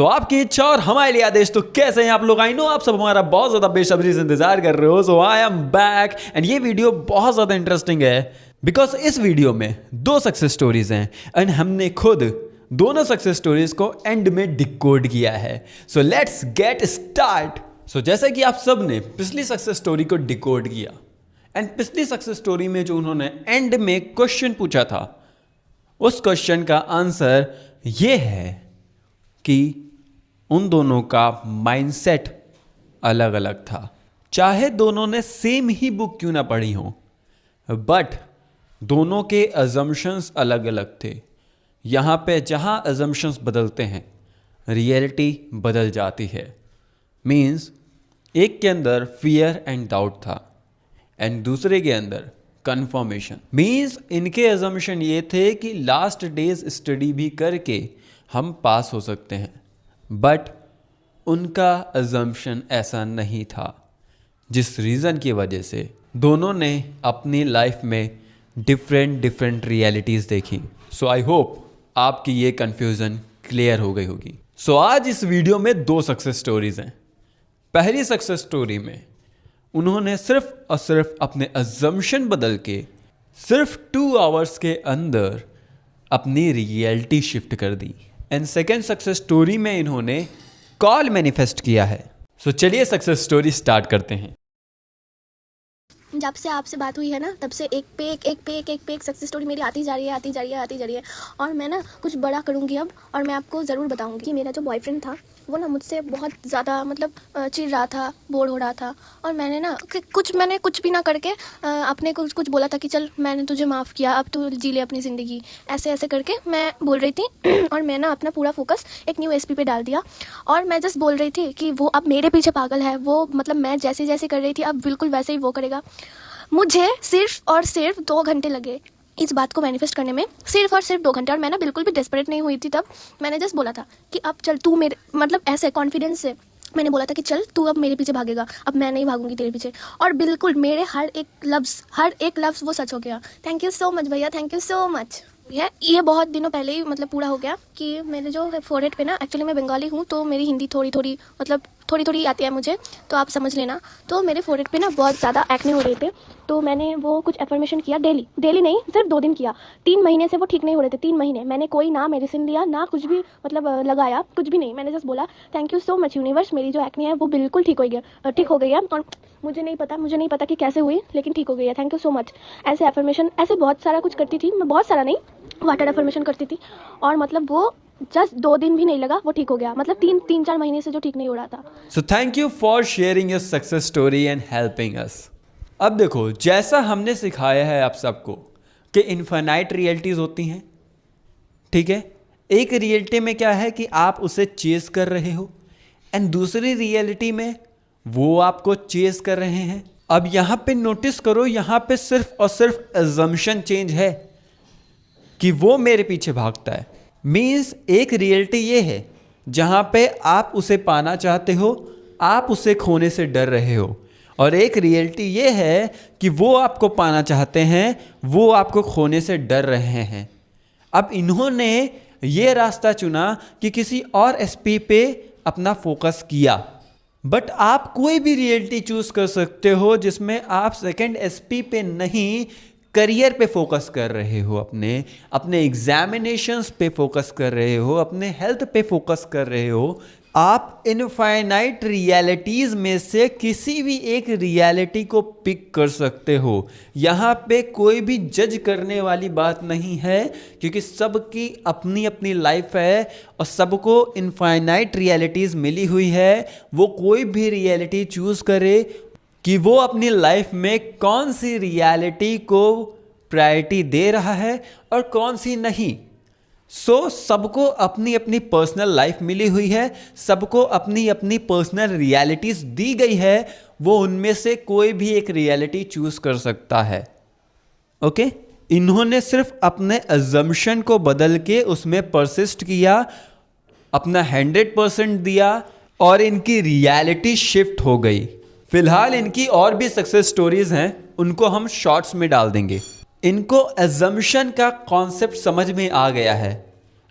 आपकी इच्छा और हमारे लिए आदेश। तो कैसे हैं आप लोग? आई नो आप सब हमारा बहुत ज़्यादा बेसब्री से इंतजार कर रहे हो। सो आई एम बैक एंड ये वीडियो बहुत ज़्यादा इंटरेस्टिंग है बिकॉज इस वीडियो में दो सक्सेस स्टोरीज हैं एंड हमने खुद दोनों सक्सेस स्टोरीज को एंड में डिकोड किया है। So let's get start. जैसे कि आप सब ने पिछली सक्सेस स्टोरी को डिकोड किया एंड पिछली सक्सेस स्टोरी में जो उन्होंने एंड में क्वेश्चन पूछा था, उस क्वेश्चन का आंसर ये है कि उन दोनों का माइंडसेट अलग अलग था। चाहे दोनों ने सेम ही बुक क्यों ना पढ़ी हो, बट दोनों के अजम्पशंस अलग अलग थे। यहाँ पे जहाँ अजम्पशंस बदलते हैं, रियलिटी बदल जाती है। मीन्स एक के अंदर फियर एंड डाउट था एंड दूसरे के अंदर कंफर्मेशन। मीन्स इनके अजम्पशन ये थे कि लास्ट डेज स्टडी भी करके हम पास हो सकते हैं, बट उनका अजम्पशन ऐसा नहीं था, जिस रीज़न की वजह से दोनों ने अपनी लाइफ में डिफरेंट रियलिटीज़ देखी। आई होप आपकी ये कन्फ्यूज़न क्लियर हो गई होगी। आज इस वीडियो में दो सक्सेस स्टोरीज़ हैं। पहली सक्सेस स्टोरी में उन्होंने सिर्फ और सिर्फ अपने अजम्पशन बदल के सिर्फ 2 आवर्स के अंदर अपनी रियलिटी शिफ्ट कर दी। एंड सेकेंड सक्सेस स्टोरी में इन्होंने कॉल मैनिफेस्ट किया है। चलिए सक्सेस स्टोरी स्टार्ट करते हैं। जब से आपसे बात हुई है ना, तब से एक पे एक सक्सेस स्टोरी मेरी आती जा रही है और मैं ना कुछ बड़ा करूँगी अब। और मैं आपको ज़रूर बताऊँगी कि मेरा जो बॉयफ्रेंड था वो ना मुझसे बहुत ज़्यादा चिढ़ रहा था, बोर हो रहा था। और मैंने कुछ भी ना करके अपने कुछ बोला था कि चल मैंने तुझे माफ़ किया, अब तू जी ले अपनी ज़िंदगी, ऐसे करके मैं बोल रही थी। और मैं ना अपना पूरा फोकस एक न्यू एसपी पे डाल दिया और मैं जस्ट बोल रही थी कि वो अब मेरे पीछे पागल है। वो मैं जैसे कर रही थी अब बिल्कुल वैसे ही वो करेगा। मुझे सिर्फ और सिर्फ 2 घंटे लगे इस बात को मैनिफेस्ट करने में, सिर्फ और सिर्फ 2 घंटे। और मैं ना बिल्कुल भी डेस्परेट नहीं हुई थी तब। मैंने जस्ट बोला था कि अब चल तू मेरे ऐसे कॉन्फिडेंस से मैंने बोला था कि चल तू अब मेरे पीछे भागेगा, अब मैं नहीं भागूंगी तेरे पीछे। और बिल्कुल मेरे हर एक लफ्ज़ वो सच हो गया। थैंक यू सो मच भैया, थैंक यू सो मच। ये बहुत दिनों पहले ही पूरा हो गया कि मेरे जो फोरहेड पे ना, एक्चुअली मैं बंगाली हूँ तो मेरी हिंदी थोड़ी आती है मुझे, तो आप समझ लेना। तो मेरे फोरहेड पे ना बहुत ज़्यादा एक्ने हो रहे थे, तो मैंने वो कुछ एफर्मेशन किया डेली नहीं, सिर्फ 2 दिन किया। 3 महीने से वो ठीक नहीं हो रहे थे। 3 महीने मैंने कोई ना मेडिसिन लिया ना कुछ भी लगाया, कुछ भी नहीं। मैंने जस्ट बोला thank you so much universe, मेरी जो एक्ने है वो बिल्कुल ठीक हो गई है। और मुझे नहीं पता कि कैसे हुई, लेकिन ठीक हो गई है। Thank you so much. ऐसे एफर्मेशन ऐसे बहुत सारा कुछ करती थी मैं, बहुत सारा नहीं, वाटर एफर्मेशन करती थी। और वो जस्ट 2 दिन भी नहीं लगा, वो ठीक हो गया। 3-4 महीने से जो ठीक नहीं हो रहा था। Thank you for sharing your success story and helping us. अब देखो, जैसा हमने सिखाया है आप सबको कि इनफाइनाइट रियलिटीज़ होती हैं, ठीक है। एक रियलिटी में क्या है कि आप उसे चेस कर रहे हो एंड दूसरी रियलिटी में वो आपको चेस कर रहे हैं। अब यहाँ पे नोटिस करो, यहाँ पे सिर्फ और सिर्फ अजम्पशन चेंज है कि वो मेरे पीछे भागता है। मीन्स एक रियलिटी ये है जहाँ पे आप उसे पाना चाहते हो, आप उसे खोने से डर रहे हो, और एक रियलिटी ये है कि वो आपको पाना चाहते हैं, वो आपको खोने से डर रहे हैं। अब इन्होंने ये रास्ता चुना कि किसी और एसपी पे अपना फोकस किया, बट आप कोई भी रियलिटी चूज कर सकते हो जिसमें आप सेकंड एसपी पे नहीं, करियर पे फोकस कर रहे हो, अपने एग्जामिनेशंस पे फोकस कर रहे हो, अपने हेल्थ पे फोकस कर रहे हो। आप इनफाइनाइट रियलिटीज़ में से किसी भी एक रियलिटी को पिक कर सकते हो। यहाँ पे कोई भी जज करने वाली बात नहीं है, क्योंकि सबकी अपनी अपनी लाइफ है और सबको इनफाइनाइट रियलिटीज़ मिली हुई है। वो कोई भी रियलिटी चूज़ करे कि वो अपनी लाइफ में कौन सी रियलिटी को प्रायोरिटी दे रहा है और कौन सी नहीं। सबको अपनी अपनी पर्सनल लाइफ मिली हुई है, सबको अपनी अपनी पर्सनल रियलिटीज़ दी गई है। वो उनमें से कोई भी एक रियलिटी चूज कर सकता है। ओके, इन्होंने सिर्फ अपने अजम्पशन को बदल के उसमें परसिस्ट किया, अपना 100% दिया और इनकी रियलिटी शिफ्ट हो गई। फिलहाल इनकी और भी सक्सेस स्टोरीज हैं, उनको हम शॉर्ट्स में डाल देंगे। इनको अजम्पशन का कॉन्सेप्ट समझ में आ गया है।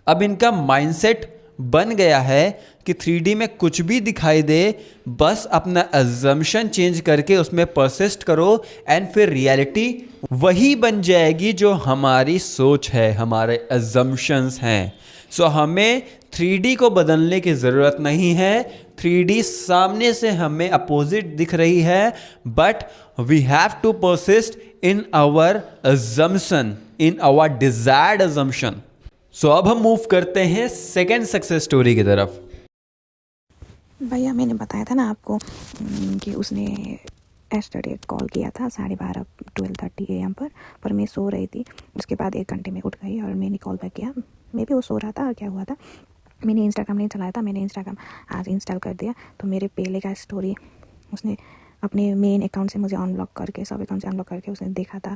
अब इनका माइंडसेट बन गया है कि 3D में कुछ भी दिखाई दे, बस अपना अजम्पशन चेंज करके उसमें परसिस्ट करो एंड फिर रियलिटी वही बन जाएगी जो हमारी सोच है, हमारे अजम्पशंस हैं। सो हमें 3D को बदलने की ज़रूरत नहीं है। 3D सामने से हमें अपोजिट दिख रही है, but we have to persist in our assumption, in our desired assumption. So अब हम मूव करते हैं सेकेंड सक्सेस स्टोरी की तरफ। भैया मैंने बताया था ना आपको कि उसने एस्टरडे कॉल किया था 12:30 12:30 AM पर मैं सो रही थी। उसके बाद 1 घंटे में उठ गई और मैंने कॉल बैक किया। मैं भी वो सो रहा था और क्या हुआ था, मैंने इंस्टाग्राम नहीं चलाया था, मैंने इंस्टाग्राम आज इंस्टॉल कर दिया। तो मेरे पहले का स्टोरी उसने अपने मेन अकाउंट से मुझे अनब्लॉक करके, सब अकाउंट से अनब्लॉक करके उसने देखा था।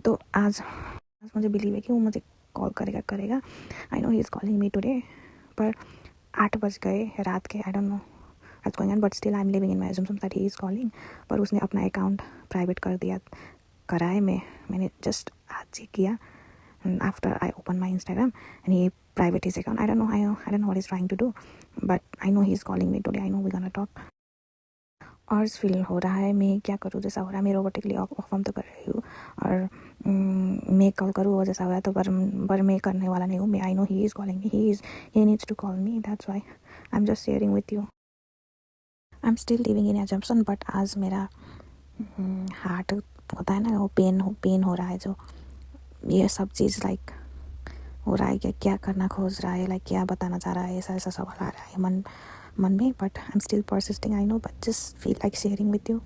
तो आज मुझे बिलीव है कि वो मुझे कॉल करेगा। आई know he is calling me today, पर 8 बज गए रात के। आई don't know what's going on, but still I am living in my assumption that he is calling. पर उसने अपना अकाउंट प्राइवेट कर दिया, कराए मैंने जस्ट आज ही किया after I open my Instagram and he private his account. I don't know what is trying to do, but I know he is calling me today, I know we gonna talk. और feel हो रहा है मैं क्या करूँ जैसा हो रहा है। मैं रोबोटिकली परफॉर्म तो कर रही हूँ और मैं कॉल करूँ वो जैसा हो रहा है, तो पर मैं करने वाला नहीं हूँ। मैं I know he is calling me, he needs to call me, that's why I am just sharing with you. I am still living in assumption, but आज मेरा हार्ट होता है ना, वो पेन हो रहा है, जो ये सब चीज़ लाइक हो रहा है कि क्या करना खोज रहा है, लाइक क्या बताना चाह रहा है, ऐसा सवाल आ रहा है मन में, but I am still persisting, I know, but just feel like sharing with you.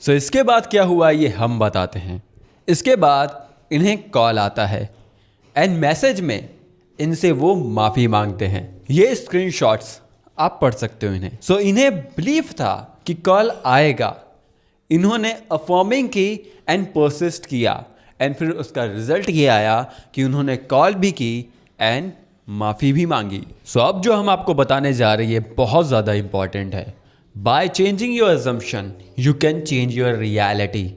So इसके बाद क्या हुआ ये हम बताते हैं। इसके बाद इन्हें कॉल आता है एंड मैसेज में इनसे वो माफ़ी मांगते हैं। ये स्क्रीनशॉट्स आप पढ़ सकते हो इन्हें। सो इन्हें बिलीव था कि कॉल आएगा, इन्होंने अफर्मिंग की एंड परसिस्ट किया एंड फिर उसका रिजल्ट ये आया कि उन्होंने कॉल भी की एंड माफ़ी भी मांगी। सो अब जो हम आपको बताने जा रही है बहुत ज़्यादा इंपॉर्टेंट है। By changing your assumption you can change your reality.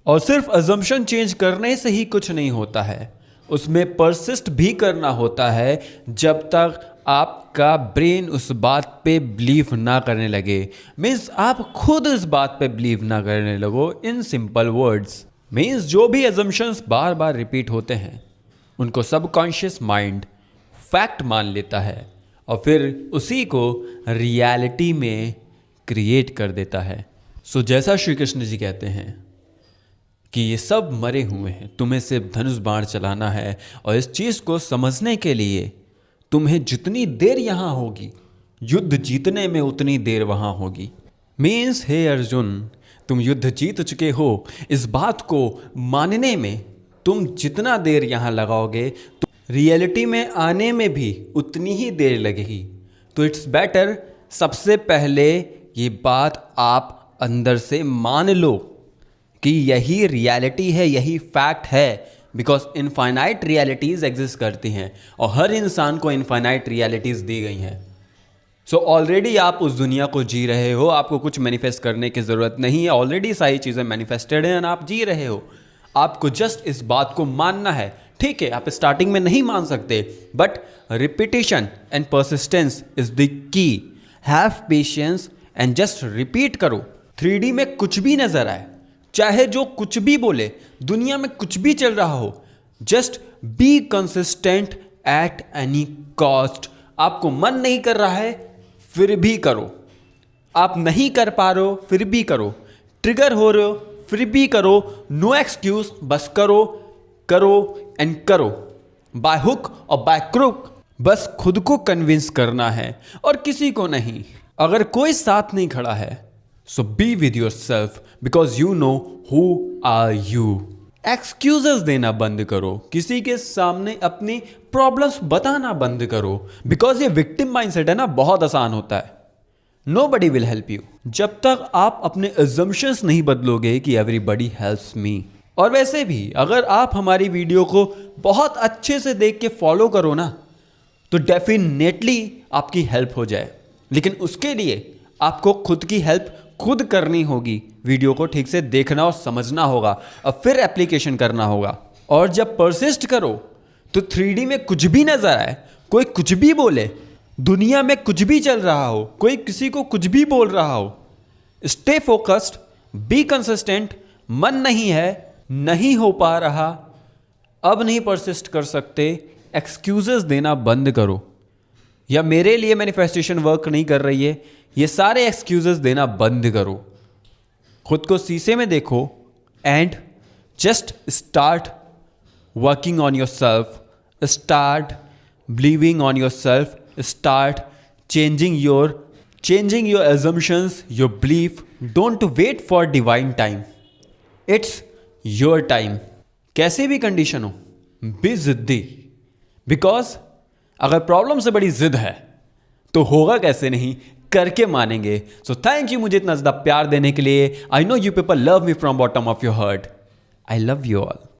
और सिर्फ अजम्पशन चेंज करने से ही कुछ नहीं होता है, उसमें परसिस्ट भी करना होता है जब तक आपका ब्रेन उस बात पे बिलीव ना करने लगे। मीन्स आप खुद इस बात पे बिलीव ना करने लगो। इन सिंपल वर्ड्स मीन्स जो भी अजम्पशंस बार बार रिपीट होते हैं उनको सबकॉन्शियस माइंड फैक्ट मान लेता है और फिर उसी को रियलिटी में क्रिएट कर देता है। सो जैसा श्री कृष्ण जी कहते हैं कि ये सब मरे हुए हैं, तुम्हें सिर्फ धनुष बाण चलाना है और इस चीज़ को समझने के लिए तुम्हें जितनी देर यहाँ होगी, युद्ध जीतने में उतनी देर वहाँ होगी। मीन्स हे अर्जुन, तुम युद्ध जीत चुके हो, इस बात को मानने में तुम जितना देर यहाँ लगाओगे तो रियलिटी में आने में भी उतनी ही देर लगेगी। तो इट्स बेटर सबसे पहले ये बात आप अंदर से मान लो कि यही रियलिटी है, यही फैक्ट है। बिकॉज इनफाइनाइट रियलिटीज़ एग्जिस्ट करती हैं और हर इंसान को इनफाइनाइट रियलिटीज़ दी गई हैं। सो ऑलरेडी आप उस दुनिया को जी रहे हो, आपको कुछ मैनिफेस्ट करने की ज़रूरत नहीं है। ऑलरेडी सारी चीज़ें मैनिफेस्टेड हैं और आप जी रहे हो। आपको जस्ट इस बात को मानना है। ठीक है, आप स्टार्टिंग में नहीं मान सकते, but repetition and persistence is the key. Have patience and just repeat करो। 3D में कुछ भी नजर आए, चाहे जो कुछ भी बोले, दुनिया में कुछ भी चल रहा हो, just be consistent at any cost. आपको मन नहीं कर रहा है फिर भी करो, आप नहीं कर पा रहे हो फिर भी करो, ट्रिगर हो रहे हो फिर भी करो। नो एक्सक्यूज, बस करो करो एंड करो। बाय हुक और बाय क्रुक बस खुद को कन्विंस करना है और किसी को नहीं। अगर कोई साथ नहीं खड़ा है so be with yourself because you know who are you. Excuses देना बंद करो, किसी के सामने अपनी प्रॉब्लम्स बताना बंद करो। बिकॉज ये विक्टिम माइंडसेट है ना, बहुत आसान होता है। नोबडी विल हेल्प यू जब तक आप अपने अजम्पशंस नहीं बदलोगे कि एवरीबडी हेल्प्स मी। और वैसे भी अगर आप हमारी वीडियो को बहुत अच्छे से देख के फॉलो करो ना तो डेफिनेटली आपकी हेल्प हो जाए, लेकिन उसके लिए आपको खुद की हेल्प खुद करनी होगी। वीडियो को ठीक से देखना और समझना होगा और फिर एप्लीकेशन करना होगा। और जब परसिस्ट करो तो 3D में कुछ भी नजर आए, कोई कुछ भी बोले, दुनिया में कुछ भी चल रहा हो, कोई किसी को कुछ भी बोल रहा हो, स्टे फोकस्ड, बी कंसिस्टेंट। मन नहीं है, नहीं हो पा रहा, अब नहीं परसिस्ट कर सकते, एक्सक्यूजेस देना बंद करो, या मेरे लिए मैनिफेस्टेशन वर्क नहीं कर रही है, ये सारे एक्सक्यूजेस देना बंद करो। खुद को शीशे में देखो and just start working on your self, start believing on your self, start changing your assumptions, your belief. Don't wait for divine time, it's your time. कैसे भी कंडीशन हो, बी जिद्दी, बिकॉज अगर प्रॉब्लम से बड़ी जिद है तो होगा कैसे नहीं, करके मानेंगे। सो थैंक यू मुझे इतना ज़्यादा प्यार देने के लिए। I know you people love me from bottom of your heart. I love you all.